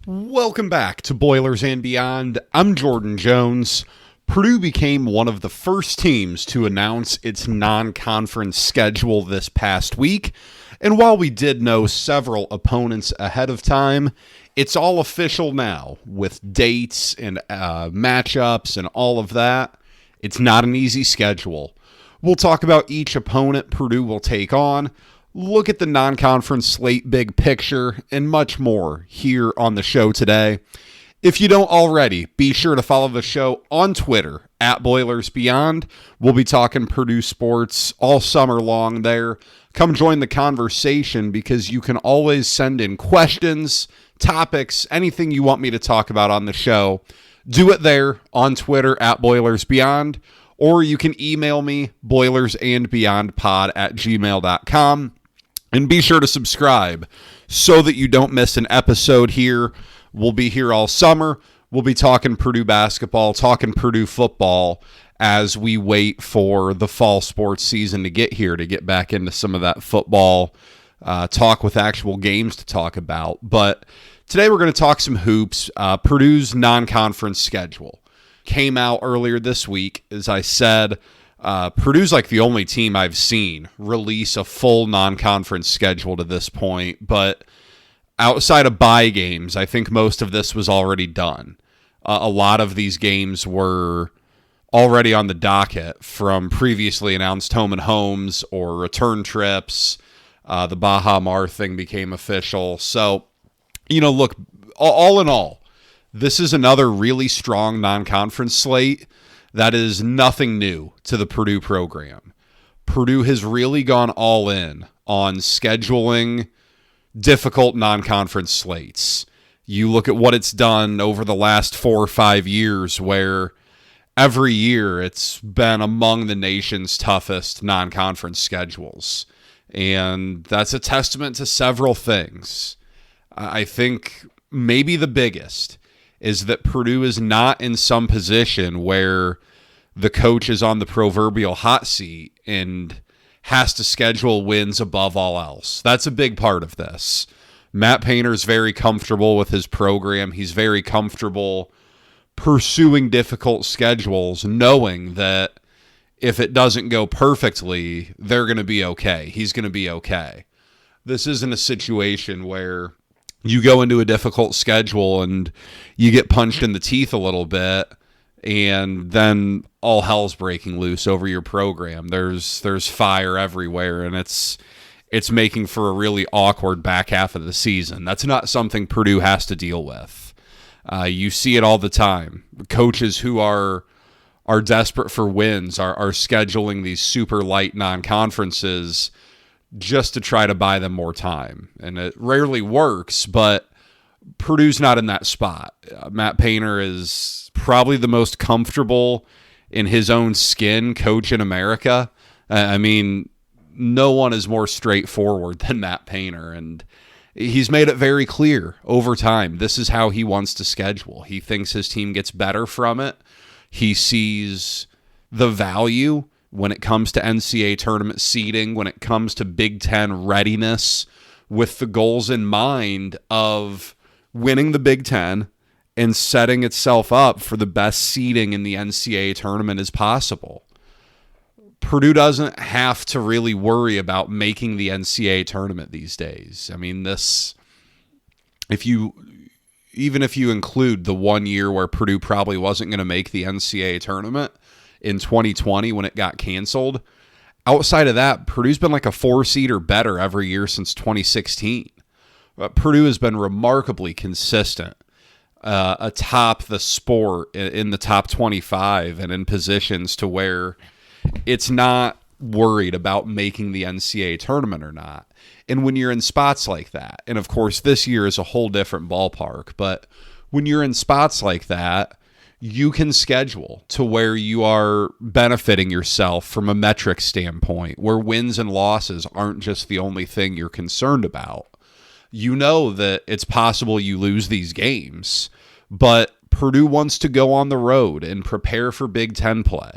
Welcome back to Boilers and Beyond. I'm Jordan Jones. Purdue became one of the first teams to announce its non-conference schedule this past week. And while we did know several opponents ahead of time, it's all official now with dates and matchups and all of that. It's not an easy schedule. We'll talk about each opponent Purdue will take on, look at the non-conference slate big picture, and much more here on the show today. If you don't already, be sure to follow the show on Twitter at Boilers Beyond. We'll be talking Purdue sports all summer long there. Come join the conversation because you can always send in questions, topics, anything you want me to talk about on the show. Do it there on Twitter at Boilers Beyond, or you can email me, boilersandbeyondpod@gmail.com. And be sure to subscribe so that you don't miss an episode here. We'll be here all summer. We'll be talking Purdue basketball, talking Purdue football as we wait for the fall sports season to get here, to get back into some of that football talk with actual games to talk about. But today we're going to talk some hoops. Purdue's non-conference schedule came out earlier this week. As I said, Purdue's like the only team I've seen release a full non-conference schedule to this point, but outside of bye games, I think most of this was already done. A lot of these games were already on the docket from previously announced home and homes or return trips. The Baja Mar thing became official. So, look, all in all, this is another really strong non-conference slate. That is nothing new to the Purdue program. Purdue has really gone all in on scheduling difficult non-conference slates. You look at what it's done over the last 4 or 5 years, where every year it's been among the nation's toughest non-conference schedules. And that's a testament to several things. I think maybe the biggest is that Purdue is not in some position where the coach is on the proverbial hot seat and has to schedule wins above all else. That's a big part of this. Matt Painter's very comfortable with his program. He's very comfortable pursuing difficult schedules, knowing that if it doesn't go perfectly, they're going to be okay. He's going to be okay. This isn't a situation where you go into a difficult schedule and you get punched in the teeth a little bit, and then all hell's breaking loose over your program. There's fire everywhere, and it's making for a really awkward back half of the season. That's not something Purdue has to deal with. You see it all the time. Coaches who are desperate for wins are scheduling these super light non-conferences just to try to buy them more time. And it rarely works, but Purdue's not in that spot. Matt Painter is probably the most comfortable in his own skin coach in America. No one is more straightforward than Matt Painter, and he's made it very clear over time. This is how he wants to schedule. He thinks his team gets better from it. He sees the value when it comes to NCAA tournament seeding, when it comes to Big Ten readiness, with the goals in mind of winning the Big Ten and setting itself up for the best seeding in the NCAA tournament as possible. Purdue doesn't have to really worry about making the NCAA tournament these days. Even if you include the 1 year where Purdue probably wasn't going to make the NCAA tournament in 2020 when it got canceled, outside of that, Purdue's been like a 4 seed or better every year since 2016. Purdue has been remarkably consistent atop the sport in the top 25 and in positions to where it's not worried about making the NCAA tournament or not. And when you're in spots like that, and of course this year is a whole different ballpark, but when you're in spots like that, you can schedule to where you are benefiting yourself from a metric standpoint, where wins and losses aren't just the only thing you're concerned about. You know that it's possible you lose these games, but Purdue wants to go on the road and prepare for Big Ten play.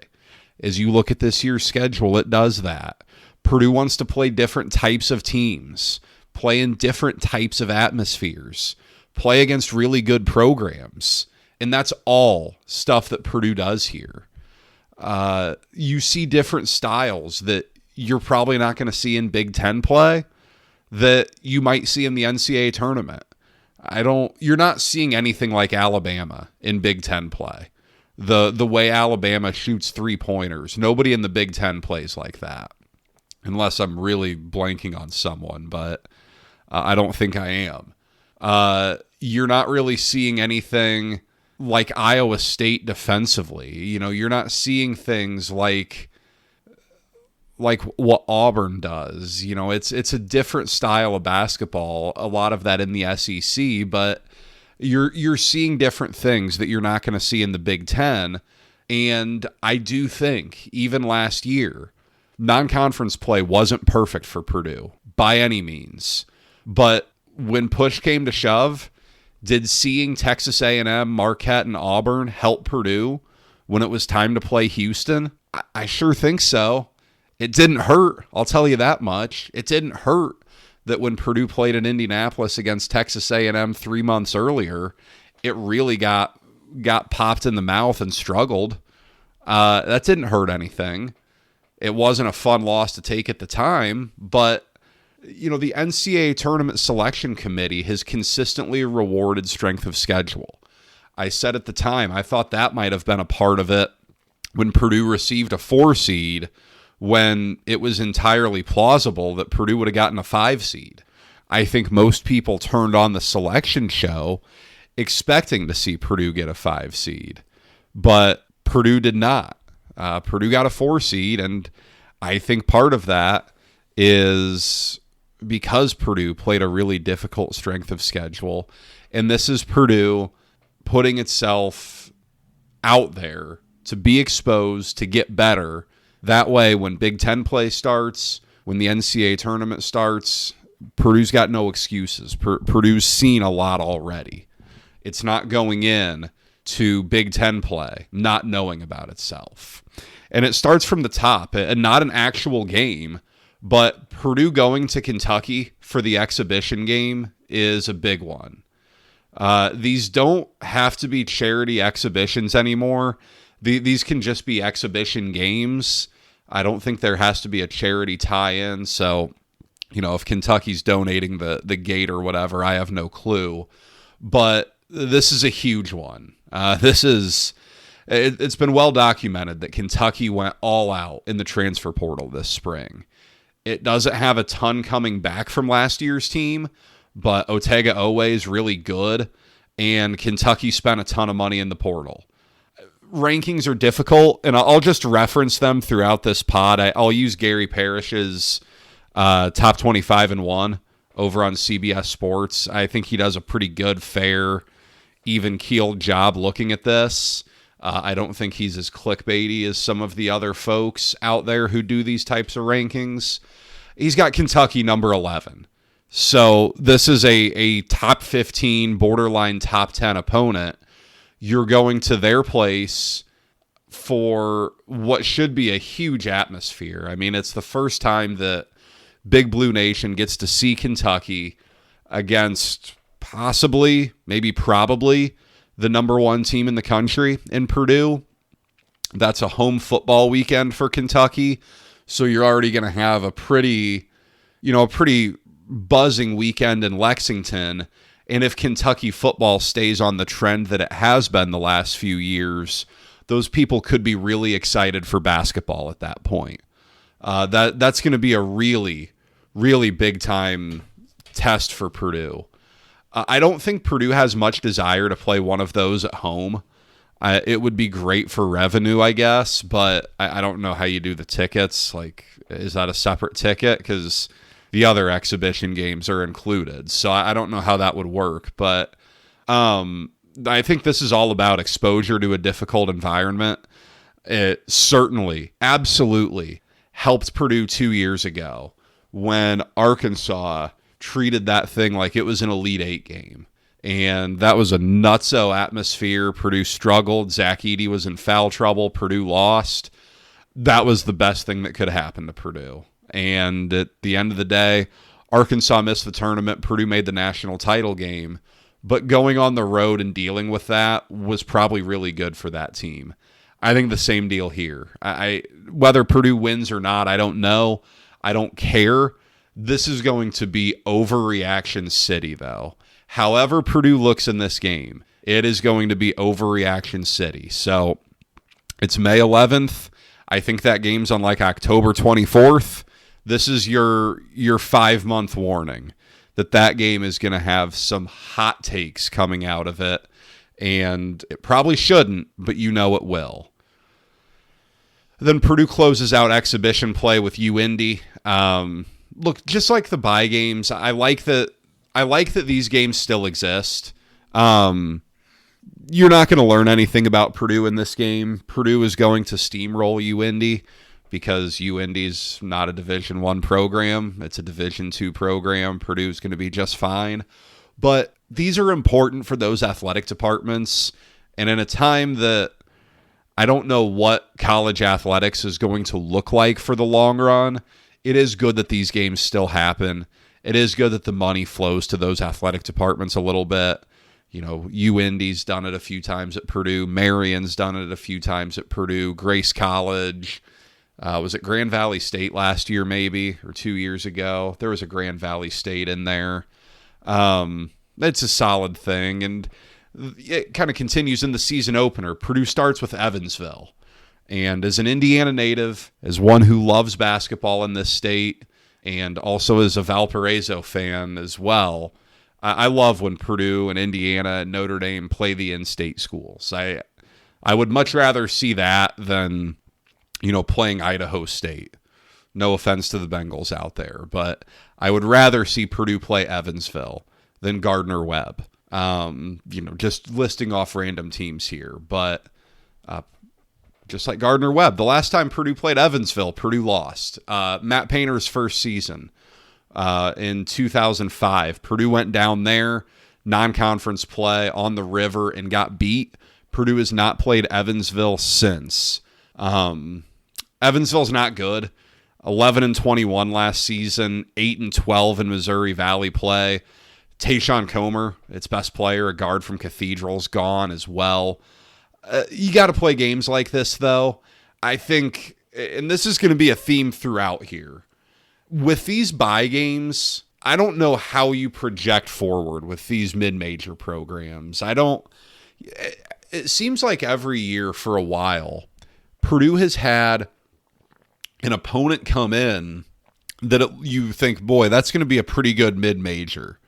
As you look at this year's schedule, it does that. Purdue wants to play different types of teams, play in different types of atmospheres, play against really good programs. And that's all stuff that Purdue does here. You see different styles that you're probably not going to see in Big Ten play that you might see in the NCAA tournament. You're not seeing anything like Alabama in Big Ten play. The way Alabama shoots 3-pointers. Nobody in the Big Ten plays like that. Unless I'm really blanking on someone, but I don't think I am. You're not really seeing anything like Iowa State defensively. You're not seeing things like what Auburn does. It's a different style of basketball, a lot of that in the SEC, but you're seeing different things that you're not going to see in the Big Ten. And I do think even last year, non-conference play wasn't perfect for Purdue by any means. But when push came to shove, did seeing Texas A&M, Marquette, and Auburn help Purdue when it was time to play Houston? I sure think so. It didn't hurt, I'll tell you that much. It didn't hurt that when Purdue played in Indianapolis against Texas A&M 3 months earlier, it really got popped in the mouth and struggled. That didn't hurt anything. It wasn't a fun loss to take at the time, but the NCAA Tournament Selection Committee has consistently rewarded strength of schedule. I said at the time, I thought that might have been a part of it when Purdue received a 4 seed, when it was entirely plausible that Purdue would have gotten a 5 seed. I think most people turned on the selection show expecting to see Purdue get a 5 seed, but Purdue did not. Purdue got a 4 seed, and I think part of that is because Purdue played a really difficult strength of schedule, and this is Purdue putting itself out there to be exposed, to get better. That way, when Big Ten play starts, when the NCAA tournament starts, Purdue's got no excuses. Purdue's seen a lot already. It's not going in to Big Ten play not knowing about itself. And it starts from the top, and not an actual game, but Purdue going to Kentucky for the exhibition game is a big one. These don't have to be charity exhibitions anymore. These can just be exhibition games. I don't think there has to be a charity tie-in. So, if Kentucky's donating the gate or whatever, I have no clue. But this is a huge one. It's been well documented that Kentucky went all out in the transfer portal this spring. It doesn't have a ton coming back from last year's team, but Otega Owe is really good, and Kentucky spent a ton of money in the portal. Rankings are difficult, and I'll just reference them throughout this pod. I'll use Gary Parrish's top 25 and 1 over on CBS Sports. I think he does a pretty good, fair, even-keeled job looking at this. I don't think he's as clickbaity as some of the other folks out there who do these types of rankings. He's got Kentucky number 11. So this is a top 15, borderline top 10 opponent. You're going to their place for what should be a huge atmosphere. I mean, it's the first time that Big Blue Nation gets to see Kentucky against possibly, maybe probably, the number 1 team in the country in Purdue. That's a home football weekend for Kentucky. So you're already going to have a pretty buzzing weekend in Lexington. And if Kentucky football stays on the trend that it has been the last few years, those people could be really excited for basketball at that point. That's going to be a really, really big time test for Purdue. I don't think Purdue has much desire to play one of those at home. It would be great for revenue, I guess, but I don't know how you do the tickets. Like, is that a separate ticket? Because the other exhibition games are included. So I don't know how that would work. But I think this is all about exposure to a difficult environment. It certainly, absolutely helped Purdue 2 years ago when Arkansas treated that thing like it was an Elite Eight game. And that was a nutso atmosphere. Purdue struggled. Zach Edey was in foul trouble. Purdue lost. That was the best thing that could happen to Purdue. And at the end of the day, Arkansas missed the tournament. Purdue made the national title game. but going on the road and dealing with that was probably really good for that team. I think the same deal here. Whether Purdue wins or not, I don't know. I don't care. This is going to be overreaction city, though. However Purdue looks in this game, it is going to be overreaction city. So it's May 11th. I think that game's on like October 24th. This is your 5-month warning that game is going to have some hot takes coming out of it. And it probably shouldn't, but you know it will. Then Purdue closes out exhibition play with UIndy. Look, just like the bye games, I like that these games still exist. You're not going to learn anything about Purdue in this game. Purdue is going to steamroll UIndy because UIndy's not a Division I program. It's a Division II program. Purdue's going to be just fine. But these are important for those athletic departments. And in a time that I don't know what college athletics is going to look like for the long run, it is good that these games still happen. It is good that the money flows to those athletic departments a little bit. You know, UIndy's done it a few times at Purdue. Marion's done it a few times at Purdue. Grace College. Was it Grand Valley State last year maybe, or 2 years ago? There was a Grand Valley State in there. It's a solid thing, and it kind of continues in the season opener. Purdue starts with Evansville. And as an Indiana native, as one who loves basketball in this state, and also as a Valparaiso fan as well, I love when Purdue and Indiana and Notre Dame play the in-state schools. I would much rather see that than, playing Idaho State. No offense to the Bengals out there, but I would rather see Purdue play Evansville than Gardner-Webb. Just listing off random teams here, but just like Gardner-Webb, the last time Purdue played Evansville, Purdue lost. Matt Painter's first season in 2005, Purdue went down there, non-conference play on the river, and got beat. Purdue has not played Evansville since. Evansville's not good. 11-21 last season, 8-12 in Missouri Valley play. Tayshawn Comer, its best player, a guard from Cathedral's gone as well. You got to play games like this, though. I think, and this is going to be a theme throughout here, with these bye games, I don't know how you project forward with these mid-major programs. It seems like every year for a while, Purdue has had an opponent come in that you think, boy, that's going to be a pretty good mid-major.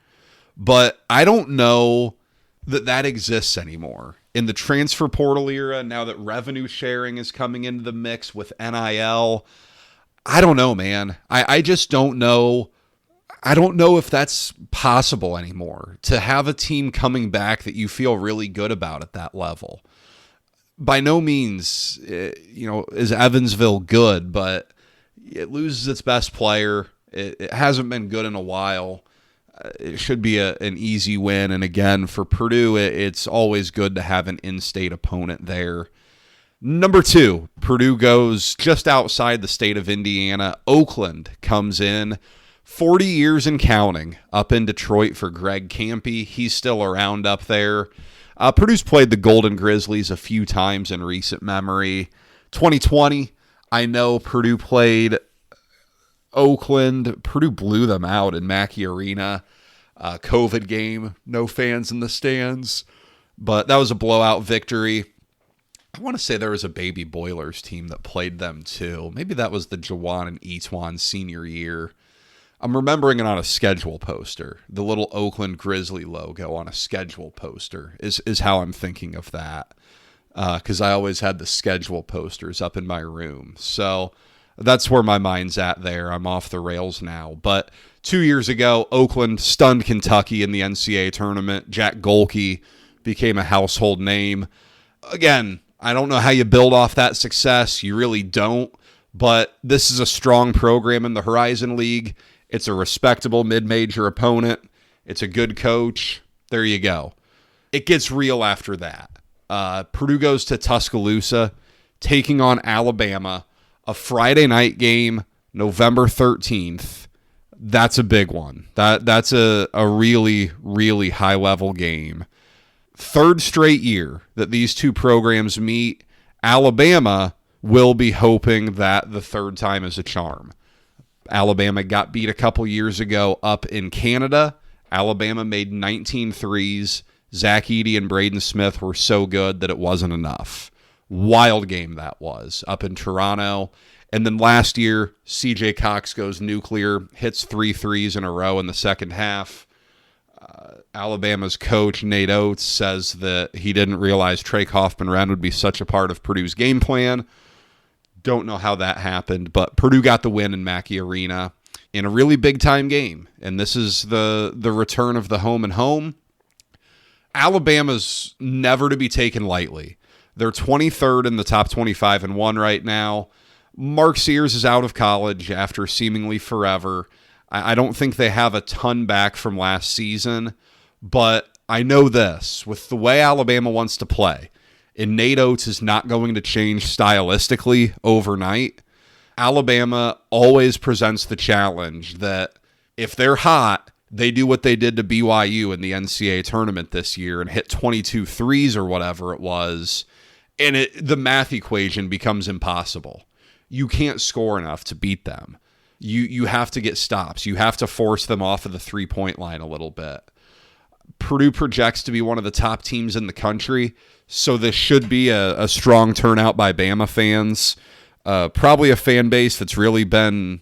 But I don't know that exists anymore. In the transfer portal era, now that revenue sharing is coming into the mix with NIL, I don't know, man. I just don't know. I don't know if that's possible anymore, to have a team coming back that you feel really good about at that level. By no means, is Evansville good, but it loses its best player. It hasn't been good in a while. It should be an easy win. And again, for Purdue, it's always good to have an in-state opponent there. Number 2, Purdue goes just outside the state of Indiana. Oakland comes in, 40 years and counting, up in Detroit for Greg Kampe. He's still around up there. Purdue's played the Golden Grizzlies a few times in recent memory. 2020, I know Purdue played Oakland. Purdue blew them out in Mackey Arena. COVID game, no fans in the stands, but that was a blowout victory. I want to say there was a Baby Boilers team that played them too. Maybe that was the Jawan and Etuan senior year. I'm remembering it on a schedule poster. The little Oakland Grizzly logo on a schedule poster is how I'm thinking of that, because I always had the schedule posters up in my room. So that's where my mind's at there. I'm off the rails now. But 2 years ago, Oakland stunned Kentucky in the NCAA tournament. Jack Golke became a household name. Again, I don't know how you build off that success. You really don't. But this is a strong program in the Horizon League. It's a respectable mid-major opponent. It's a good coach. There you go. It gets real after that. Purdue goes to Tuscaloosa, taking on Alabama. A Friday night game, November 13th. That's a big one. That's a really, really high-level game. Third straight year that these two programs meet, Alabama will be hoping that the third time is a charm. Alabama got beat a couple years ago up in Canada. Alabama made 19 threes. Zach Edey and Braden Smith were so good that it wasn't enough. Wild game that was up in Toronto. And then last year, CJ Cox goes nuclear, hits 3 threes in a row in the second half. Alabama's coach, Nate Oates, says that he didn't realize Trey Kaufman-Renn would be such a part of Purdue's game plan. Don't know how that happened, but Purdue got the win in Mackey Arena in a really big-time game. And this is the return of the home and home. Alabama's never to be taken lightly. They're 23rd in the top 25 and 1 right now. Mark Sears is out of college after seemingly forever. I don't think they have a ton back from last season, but I know this. With the way Alabama wants to play, and Nate Oates is not going to change stylistically overnight, Alabama always presents the challenge that if they're hot, they do what they did to BYU in the NCAA tournament this year and hit 22 threes or whatever it was, and the math equation becomes impossible. You can't score enough to beat them. You have to get stops. You have to force them off of the three-point line a little bit. Purdue projects to be one of the top teams in the country, so this should be a strong turnout by Bama fans. Probably a fan base that's really been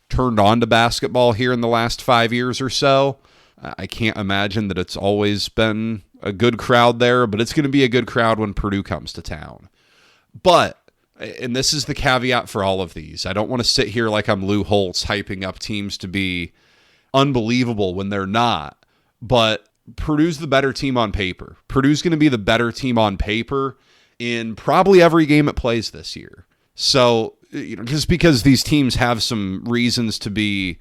turned on to basketball here in the last 5 years or so. I can't imagine that it's always been a good crowd there, but it's going to be a good crowd when Purdue comes to town. But, and this is the caveat for all of these, I don't want to sit here like I'm Lou Holtz hyping up teams to be unbelievable when they're not, but Purdue's the better team on paper. Purdue's going to be the better team on paper in probably every game it plays this year. So, just because these teams have some reasons to be,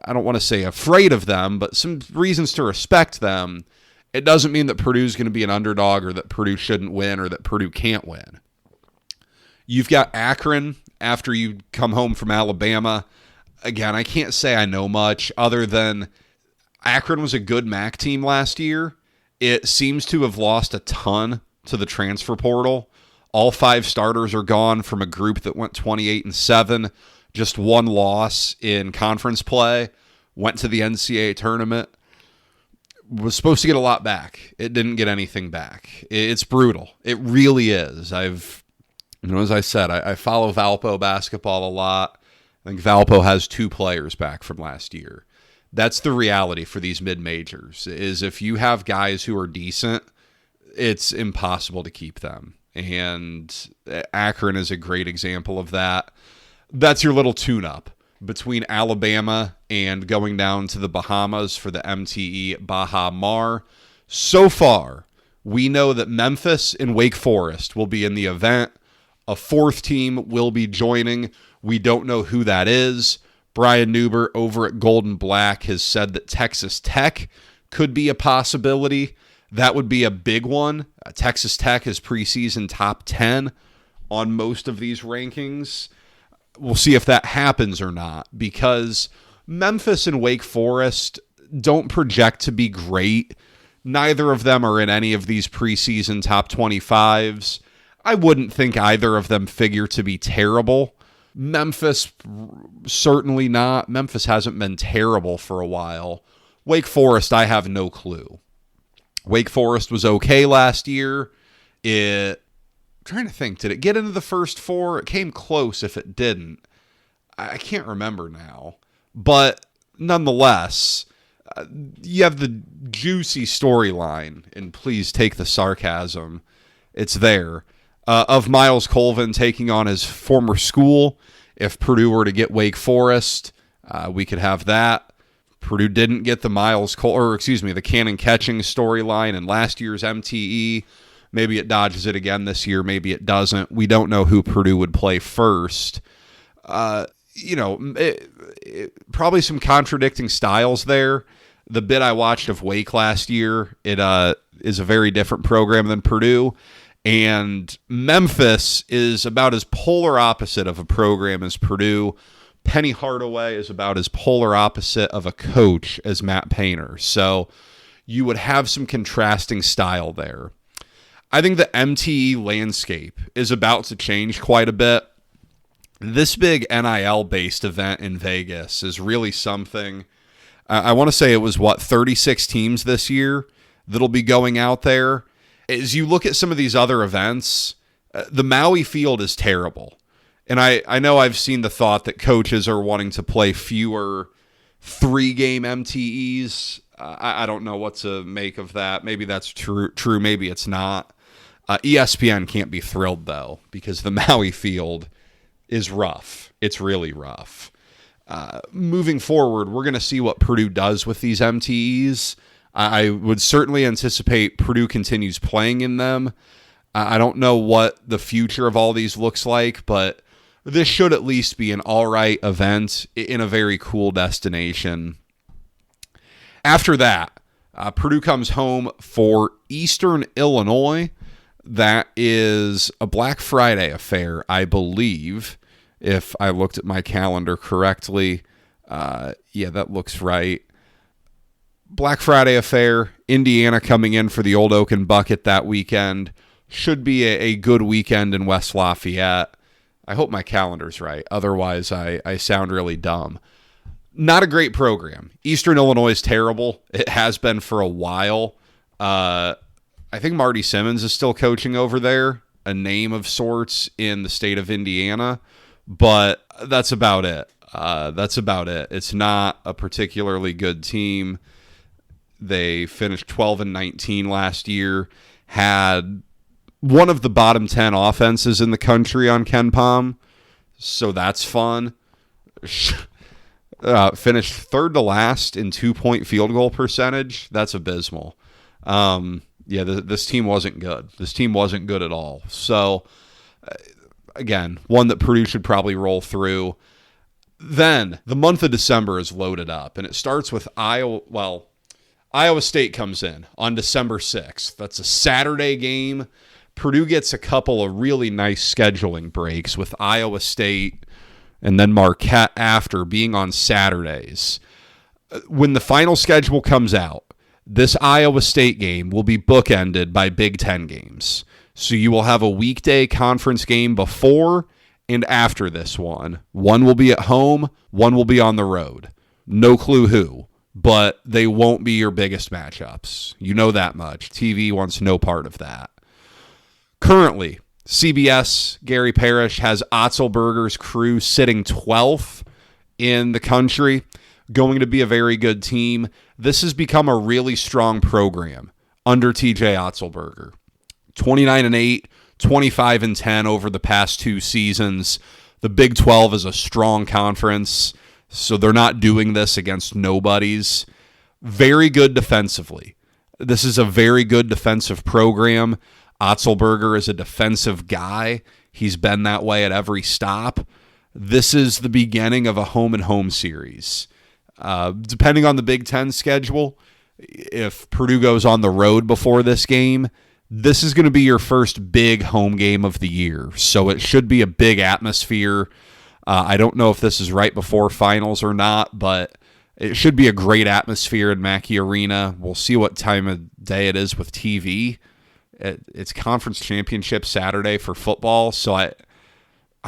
I don't want to say afraid of them, but some reasons to respect them, it doesn't mean that Purdue's going to be an underdog or that Purdue shouldn't win or that Purdue can't win. You've got Akron after you come home from Alabama. Again, I can't say I know much other than Akron was a good MAC team last year. It seems to have lost a ton to the transfer portal. All 5 starters are gone from a group that went 28-7, just 1 loss in conference play, went to the NCAA tournament, was supposed to get a lot back. It didn't get anything back. It's brutal. It really is. As I said, I follow Valpo basketball a lot. I think Valpo has 2 players back from last year. That's the reality for these mid-majors, is if you have guys who are decent, it's impossible to keep them. And Akron is a great example of that. That's your little tune-up between Alabama and going down to the Bahamas for the MTE Baha Mar. So far, we know that Memphis and Wake Forest will be in the event. A 4th team will be joining. We don't know who that is. Brian Newber over at Golden Black has said that Texas Tech could be a possibility. That would be a big one. Texas Tech is preseason top 10 on most of these rankings. We'll see if that happens or not, because Memphis and Wake Forest don't project to be great. Neither of them are in any of these preseason top 25s. I wouldn't think either of them figure to be terrible. Memphis, certainly not. Memphis hasn't been terrible for a while. Wake Forest, I have no clue. Wake Forest was okay last year. I'm trying to think, did it get into the first 4? It came close if it didn't. I can't remember now. But nonetheless, you have the juicy storyline, and please take the sarcasm. It's there. Of Miles Colvin taking on his former school. If Purdue were to get Wake Forest, we could have that. Purdue didn't get the the Cannon Catching storyline in last year's MTE. Maybe it dodges it again this year. Maybe it doesn't. We don't know who Purdue would play first. Probably some contradicting styles there. The bit I watched of Wake last year, it is a very different program than Purdue. And Memphis is about as polar opposite of a program as Purdue. Penny Hardaway is about as polar opposite of a coach as Matt Painter. So you would have some contrasting style there. I think the MTE landscape is about to change quite a bit. This big NIL-based event in Vegas is really something. I want to say it was, 36 teams this year that'll be going out there. As you look at some of these other events, the Maui field is terrible. And I know I've seen the thought that coaches are wanting to play fewer 3-game MTEs. I don't know what to make of that. Maybe that's true. Maybe it's not. ESPN can't be thrilled, though, because the Maui field is rough. It's really rough. Moving forward, we're going to see what Purdue does with these MTEs. I would certainly anticipate Purdue continues playing in them. I don't know what the future of all these looks like, but this should at least be an all right event in a very cool destination. After that, Purdue comes home for Eastern Illinois. That is a Black Friday affair, I believe, if I looked at my calendar correctly. Yeah, that looks right. Black Friday affair, Indiana coming in for the Old Oaken Bucket that weekend. Should be a good weekend in West Lafayette. I hope my calendar's right. Otherwise, I sound really dumb. Not a great program. Eastern Illinois is terrible. It has been for a while. I think Marty Simmons is still coaching over there, a name of sorts in the state of Indiana, but that's about it. It's not a particularly good team. They finished 12-19 last year, had one of the bottom 10 offenses in the country on KenPom, so that's fun. Finished third to last in 2-point field goal percentage. That's abysmal. This team wasn't good. This team wasn't good at all. So, again, one that Purdue should probably roll through. Then, the month of December is loaded up, and it starts with Iowa State comes in on December 6th. That's a Saturday game. Purdue gets a couple of really nice scheduling breaks with Iowa State and then Marquette after being on Saturdays. When the final schedule comes out, this Iowa State game will be bookended by Big Ten games. So you will have a weekday conference game before and after this one. One will be at home, one will be on the road. No clue who, but they won't be your biggest matchups. You know that much. TV wants no part of that. Currently, CBS, Gary Parrish has Otzelberger's crew sitting 12th in the country, going to be a very good team. This has become a really strong program under TJ Otzelberger. 29-8, 25-10 over the past 2 seasons. The Big 12 is a strong conference, so they're not doing this against nobodies. Very good defensively. This is a very good defensive program. Otzelberger is a defensive guy. He's been that way at every stop. This is the beginning of a home-and-home series. Depending on the Big Ten schedule, if Purdue goes on the road before this game, this is going to be your first big home game of the year. So it should be a big atmosphere. I don't know if this is right before finals or not, but it should be a great atmosphere in Mackey Arena. We'll see what time of day it is with TV. It's conference championship Saturday for football, so I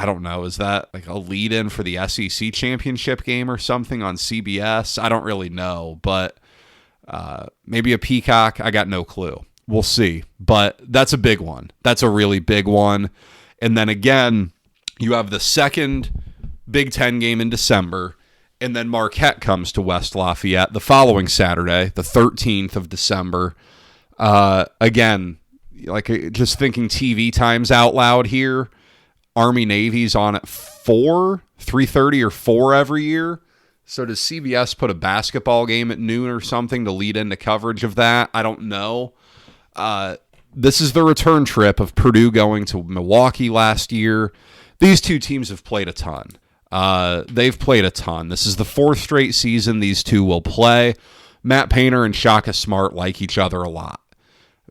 don't know. Is that like a lead-in for the SEC championship game or something on CBS? I don't really know, but maybe a Peacock. I got no clue. We'll see, but that's a big one. That's a really big one. And then again, you have the second Big Ten game in December, and then Marquette comes to West Lafayette the following Saturday, the 13th of December. Again, like just thinking TV times out loud here, Army-Navy's on at 3:30 or 4 every year. So does CBS put a basketball game at noon or something to lead into coverage of that? I don't know. This is the return trip of Purdue going to Milwaukee last year. These two teams have played a ton. They've played a ton. This is the 4th straight season these two will play. Matt Painter and Shaka Smart like each other a lot.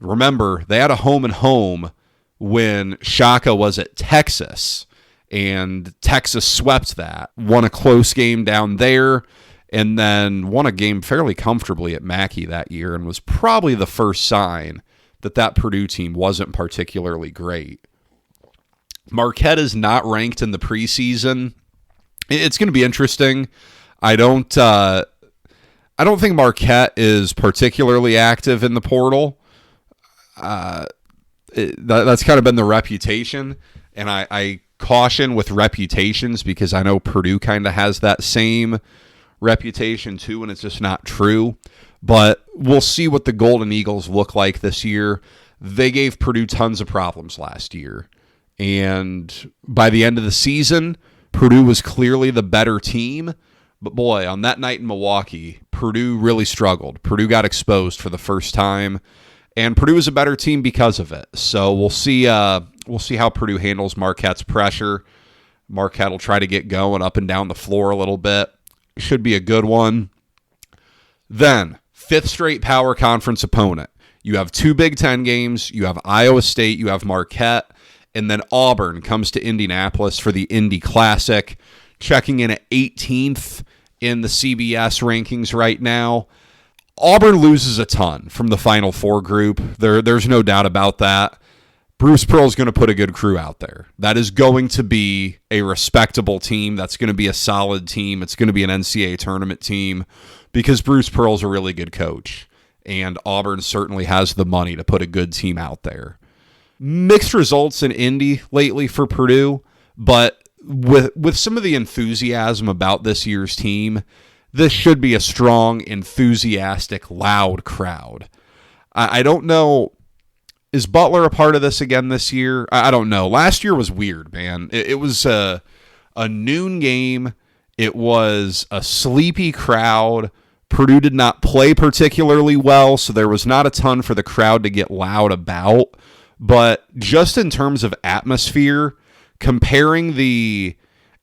Remember, they had a home and home when Shaka was at Texas, and Texas swept that, won a close game down there, and then won a game fairly comfortably at Mackey that year, and was probably the first sign that that Purdue team wasn't particularly great. Marquette is not ranked in the preseason. It's going to be interesting. I don't think Marquette is particularly active in the portal. That's kind of been the reputation, and I caution with reputations because I know Purdue kind of has that same reputation too, and it's just not true. But we'll see what the Golden Eagles look like this year. They gave Purdue tons of problems last year, and by the end of the season, Purdue was clearly the better team. But boy, on that night in Milwaukee, Purdue really struggled. Purdue got exposed for the first time, and Purdue is a better team because of it. So we'll see how Purdue handles Marquette's pressure. Marquette will try to get going up and down the floor a little bit. Should be a good one. Then, fifth straight power conference opponent. You have two Big Ten games. You have Iowa State. You have Marquette. And then Auburn comes to Indianapolis for the Indy Classic, checking in at 18th in the CBS rankings right now. Auburn loses a ton from the Final Four group. There's no doubt about that. Bruce Pearl's going to put a good crew out there. That is going to be a respectable team. That's going to be a solid team. It's going to be an NCAA tournament team because Bruce Pearl's a really good coach, and Auburn certainly has the money to put a good team out there. Mixed results in Indy lately for Purdue, but with some of the enthusiasm about this year's team, this should be a strong, enthusiastic, loud crowd. I don't know. Is Butler a part of this again this year? I don't know. Last year was weird, man. It was a noon game. It was a sleepy crowd. Purdue did not play particularly well, so there was not a ton for the crowd to get loud about. But just in terms of atmosphere, comparing the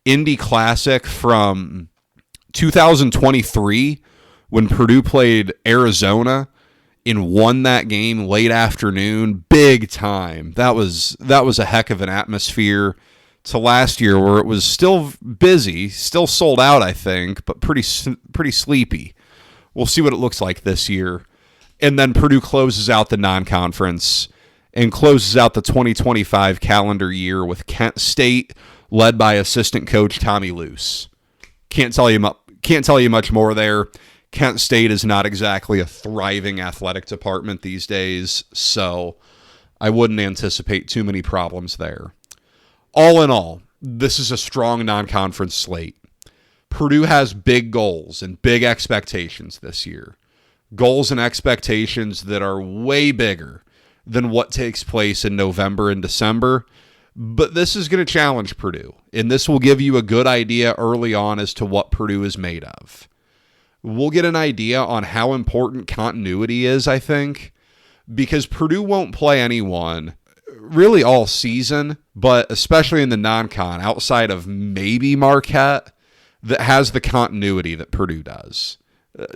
Indy Classic from 2023 when Purdue played Arizona and won that game late afternoon, big time. That was a heck of an atmosphere, to last year where it was still busy, still sold out, I think, but pretty sleepy. We'll see what it looks like this year. And then Purdue closes out the non-conference and closes out the 2025 calendar year with Kent State, led by assistant coach Tommy Luce. Can't tell you much more there. Kent State is not exactly a thriving athletic department these days, so I wouldn't anticipate too many problems there. All in all, this is a strong non-conference slate. Purdue has big goals and big expectations this year. Goals and expectations that are way bigger than what takes place in November and December. But this is going to challenge Purdue, and this will give you a good idea early on as to what Purdue is made of. We'll get an idea on how important continuity is, I think, because Purdue won't play anyone really all season, but especially in the non-con, outside of maybe Marquette, that has the continuity that Purdue does.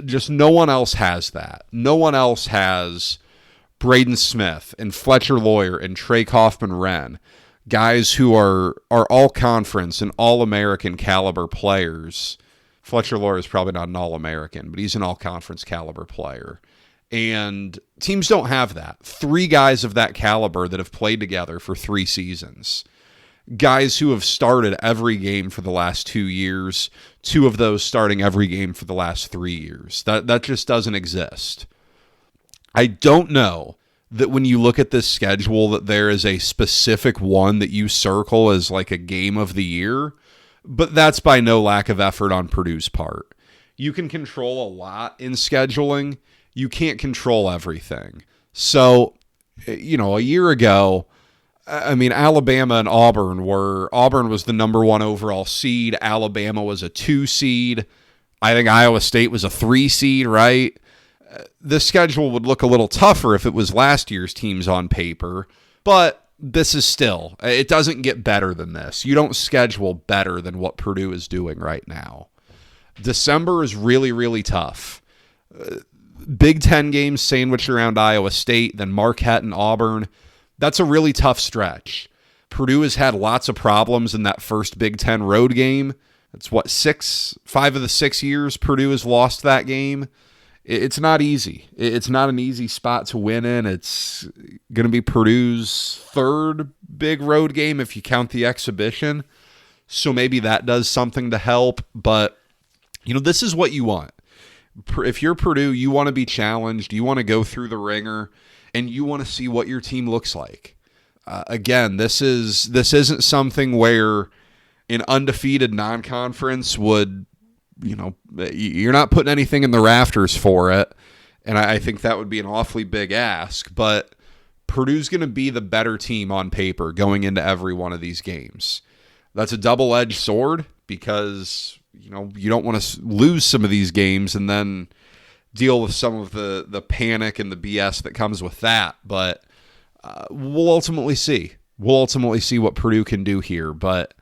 Just no one else has that. No one else has Braden Smith and Fletcher Lawyer and Trey Kaufman-Renn, guys who are all-conference and all-American caliber players. Fletcher Lawyer is probably not an all-American, but he's an all-conference caliber player. And teams don't have that. 3 guys of that caliber that have played together for 3 seasons. Guys who have started every game for the last 2 years, 2 of those starting every game for the last 3 years. That just doesn't exist. I don't know that when you look at this schedule that there is a specific one that you circle as like a game of the year, but that's by no lack of effort on Purdue's part. You can control a lot in scheduling. You can't control everything. So, a year ago, Alabama and Auburn was the number 1 overall seed. Alabama was a 2 seed. I think Iowa State was a 3 seed, right? The schedule would look a little tougher if it was last year's teams on paper, but this is still, it doesn't get better than this. You don't schedule better than what Purdue is doing right now. December is really, really tough. Big Ten games sandwiched around Iowa State, then Marquette and Auburn. That's a really tough stretch. Purdue has had lots of problems in that first Big Ten road game. It's 5 of the 6 years Purdue has lost that game. It's not easy. It's not an easy spot to win in. It's going to be Purdue's third big road game if you count the exhibition. So maybe that does something to help. But, this is what you want. If you're Purdue, you want to be challenged. You want to go through the ringer, and you want to see what your team looks like. Again, this isn't something where an undefeated non-conference would, you're not putting anything in the rafters for it. And I think that would be an awfully big ask. But Purdue's going to be the better team on paper going into every one of these games. That's a double-edged sword because, you don't want to lose some of these games and then deal with some of the panic and the BS that comes with that. But we'll ultimately see. We'll ultimately see what Purdue can do here. But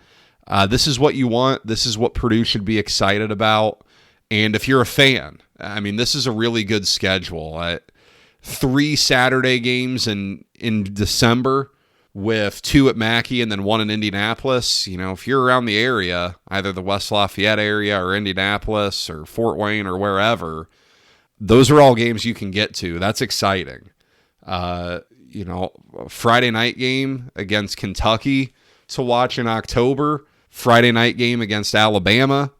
this is what you want. This is what Purdue should be excited about. And if you're a fan, this is a really good schedule. 3 Saturday games in December with 2 at Mackey and then 1 in Indianapolis. If you're around the area, either the West Lafayette area or Indianapolis or Fort Wayne or wherever, those are all games you can get to. That's exciting. A Friday night game against Kentucky to watch in October, Friday night game against Alabama.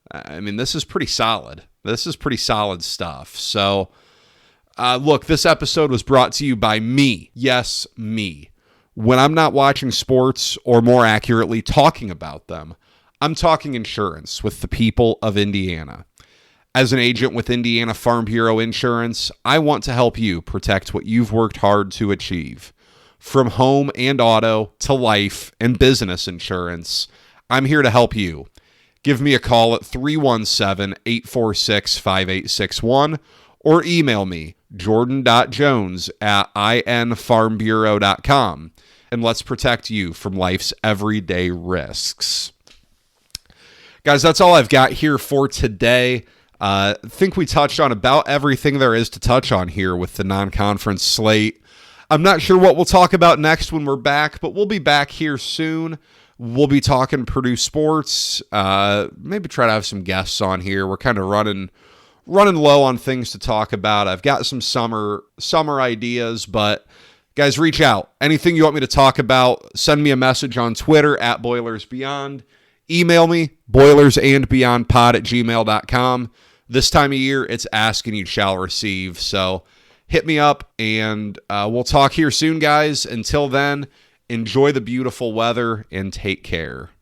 This is pretty solid. This is pretty solid stuff. So, look, this episode was brought to you by me. Yes, me. When I'm not watching sports, or more accurately, talking about them, I'm talking insurance with the people of Indiana. As an agent with Indiana Farm Bureau Insurance, I want to help you protect what you've worked hard to achieve. From home and auto to life and business insurance, I'm here to help you. Give me a call at 317-846-5861 or email me, jordan.jones@infarmbureau.com, and let's protect you from life's everyday risks. Guys, that's all I've got here for today. I think we touched on about everything there is to touch on here with the non-conference slate. I'm not sure what we'll talk about next when we're back, but we'll be back here soon. We'll be talking Purdue sports. Maybe try to have some guests on here. We're kind of running low on things to talk about. I've got some summer ideas, but guys, reach out. Anything you want me to talk about, send me a message on Twitter at BoilersBeyond. Email me, boilersandbeyondpod@gmail.com. This time of year, it's ask and you shall receive. So hit me up, and we'll talk here soon, guys. Until then, enjoy the beautiful weather and take care.